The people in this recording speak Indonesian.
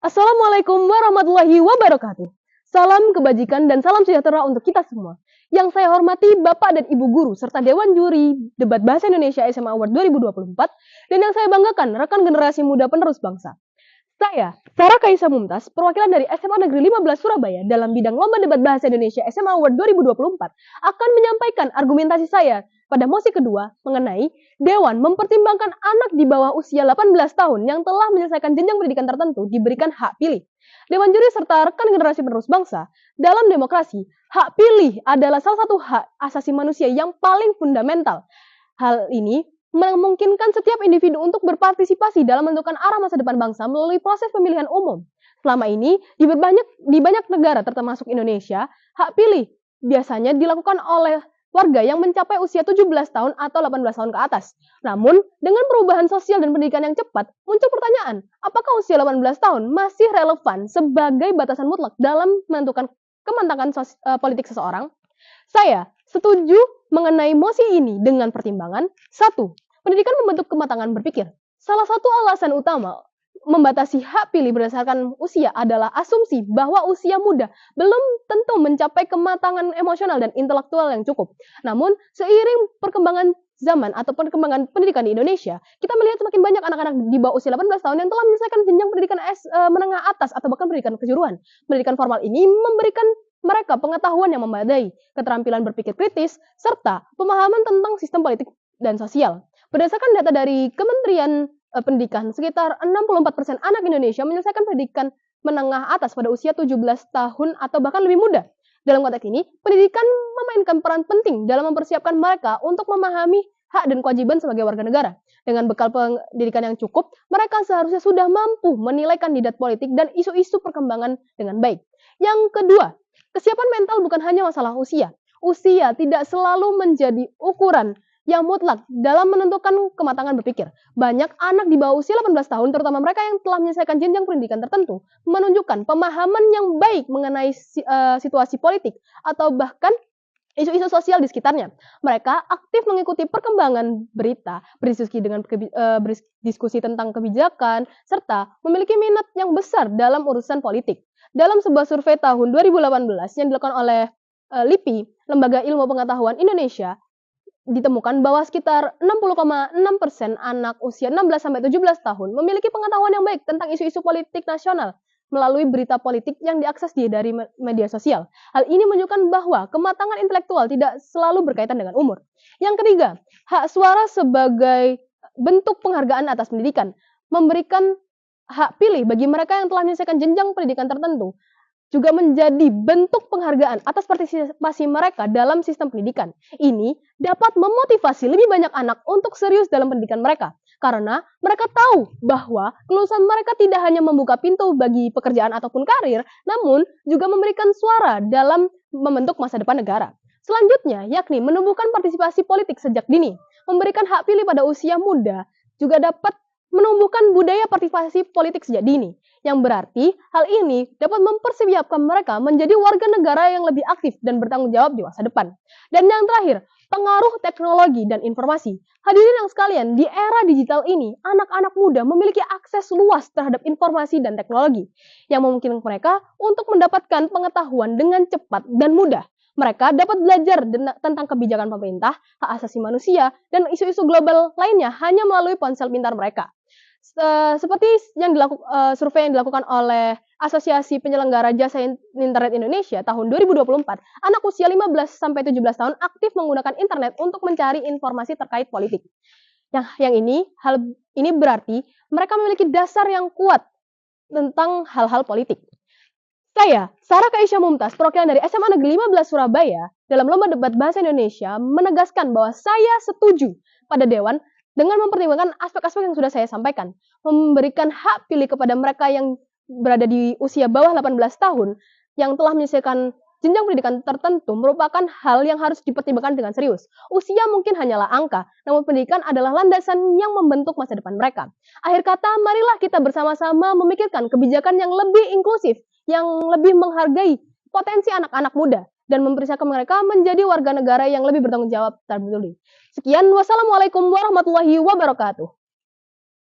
Assalamualaikum warahmatullahi wabarakatuh. Salam kebajikan dan salam sejahtera untuk kita semua. Yang saya hormati Bapak dan Ibu Guru serta Dewan Juri Debat Bahasa Indonesia SMA Award 2024 dan yang saya banggakan rekan generasi muda penerus bangsa. Saya, Sarah Kaisa Mumtaz, perwakilan dari SMA Negeri 15 Surabaya dalam bidang Lomba Debat Bahasa Indonesia SMA Award 2024 akan menyampaikan argumentasi saya pada mosi kedua mengenai Dewan mempertimbangkan anak di bawah usia 18 tahun yang telah menyelesaikan jenjang pendidikan tertentu diberikan hak pilih. Dewan juri serta rekan generasi penerus bangsa, dalam demokrasi, hak pilih adalah salah satu hak asasi manusia yang paling fundamental. Hal ini memungkinkan setiap individu untuk berpartisipasi dalam menentukan arah masa depan bangsa melalui proses pemilihan umum. Selama ini, di banyak negara termasuk Indonesia, hak pilih biasanya dilakukan oleh warga yang mencapai usia 17 tahun atau 18 tahun ke atas. Namun, dengan perubahan sosial dan pendidikan yang cepat, muncul pertanyaan, apakah usia 18 tahun masih relevan sebagai batasan mutlak dalam menentukan kemantapan politik seseorang? Saya setuju mengenai mosi ini dengan pertimbangan, satu, pendidikan membentuk kematangan berpikir. Salah satu alasan utama membatasi hak pilih berdasarkan usia adalah asumsi bahwa usia muda belum tentu mencapai kematangan emosional dan intelektual yang cukup. Namun, seiring perkembangan zaman atau perkembangan pendidikan di Indonesia, kita melihat semakin banyak anak-anak di bawah usia 18 tahun yang telah menyelesaikan jenjang pendidikan menengah atas atau bahkan pendidikan kejuruan. Pendidikan formal ini memberikan mereka pengetahuan yang memadai, keterampilan berpikir kritis, serta pemahaman tentang sistem politik dan sosial. Berdasarkan data dari Kementerian Pendidikan, sekitar 64% anak Indonesia menyelesaikan pendidikan menengah atas pada usia 17 tahun atau bahkan lebih muda. Dalam konteks ini, pendidikan memainkan peran penting dalam mempersiapkan mereka untuk memahami hak dan kewajiban sebagai warga negara. Dengan bekal pendidikan yang cukup, mereka seharusnya sudah mampu menilai kandidat politik dan isu-isu perkembangan dengan baik. Yang kedua, kesiapan mental bukan hanya masalah usia. Usia tidak selalu menjadi ukuran yang mutlak dalam menentukan kematangan berpikir. Banyak anak di bawah usia 18 tahun, terutama mereka yang telah menyelesaikan jenjang pendidikan tertentu, menunjukkan pemahaman yang baik mengenai situasi politik atau bahkan isu-isu sosial di sekitarnya. Mereka aktif mengikuti perkembangan berita, berdiskusi tentang kebijakan, serta memiliki minat yang besar dalam urusan politik. Dalam sebuah survei tahun 2018 yang dilakukan oleh LIPI, Lembaga Ilmu Pengetahuan Indonesia, ditemukan bahwa sekitar 60,6% anak usia 16-17 tahun memiliki pengetahuan yang baik tentang isu-isu politik nasional melalui berita politik yang diakses dari media sosial. Hal ini menunjukkan bahwa kematangan intelektual tidak selalu berkaitan dengan umur. Yang ketiga, hak suara sebagai bentuk penghargaan atas pendidikan, memberikan hak pilih bagi mereka yang telah menyelesaikan jenjang pendidikan tertentu juga menjadi bentuk penghargaan atas partisipasi mereka dalam sistem pendidikan. Ini dapat memotivasi lebih banyak anak untuk serius dalam pendidikan mereka, karena mereka tahu bahwa kelulusan mereka tidak hanya membuka pintu bagi pekerjaan ataupun karir, namun juga memberikan suara dalam membentuk masa depan negara. Selanjutnya, yakni menumbuhkan partisipasi politik sejak dini. Memberikan hak pilih pada usia muda juga dapat menumbuhkan budaya partisipasi politik sejak dini, yang berarti hal ini dapat mempersiapkan mereka menjadi warga negara yang lebih aktif dan bertanggung jawab di masa depan. Dan yang terakhir, pengaruh teknologi dan informasi. Hadirin yang sekalian, di era digital ini, anak-anak muda memiliki akses luas terhadap informasi dan teknologi, yang memungkinkan mereka untuk mendapatkan pengetahuan dengan cepat dan mudah. Mereka dapat belajar tentang kebijakan pemerintah, hak asasi manusia, dan isu-isu global lainnya hanya melalui ponsel pintar mereka. Seperti survei yang dilakukan oleh Asosiasi Penyelenggara Jasa Internet Indonesia tahun 2024, anak usia 15-17 tahun aktif menggunakan internet untuk mencari informasi terkait politik. Hal ini berarti mereka memiliki dasar yang kuat tentang hal-hal politik. Saya, Sarah Kaisa Mumtaz, perwakilan dari SMA Negeri 15 Surabaya, dalam Lomba Debat Bahasa Indonesia menegaskan bahwa saya setuju pada Dewan dengan mempertimbangkan aspek-aspek yang sudah saya sampaikan, memberikan hak pilih kepada mereka yang berada di usia bawah 18 tahun yang telah menyelesaikan jenjang pendidikan tertentu merupakan hal yang harus dipertimbangkan dengan serius. Usia mungkin hanyalah angka, namun pendidikan adalah landasan yang membentuk masa depan mereka. Akhir kata, marilah kita bersama-sama memikirkan kebijakan yang lebih inklusif, yang lebih menghargai potensi anak-anak muda, dan mempersiapkan mereka menjadi warga negara yang lebih bertanggung jawab terlebih dahulu. Sekian, wassalamualaikum warahmatullahi wabarakatuh.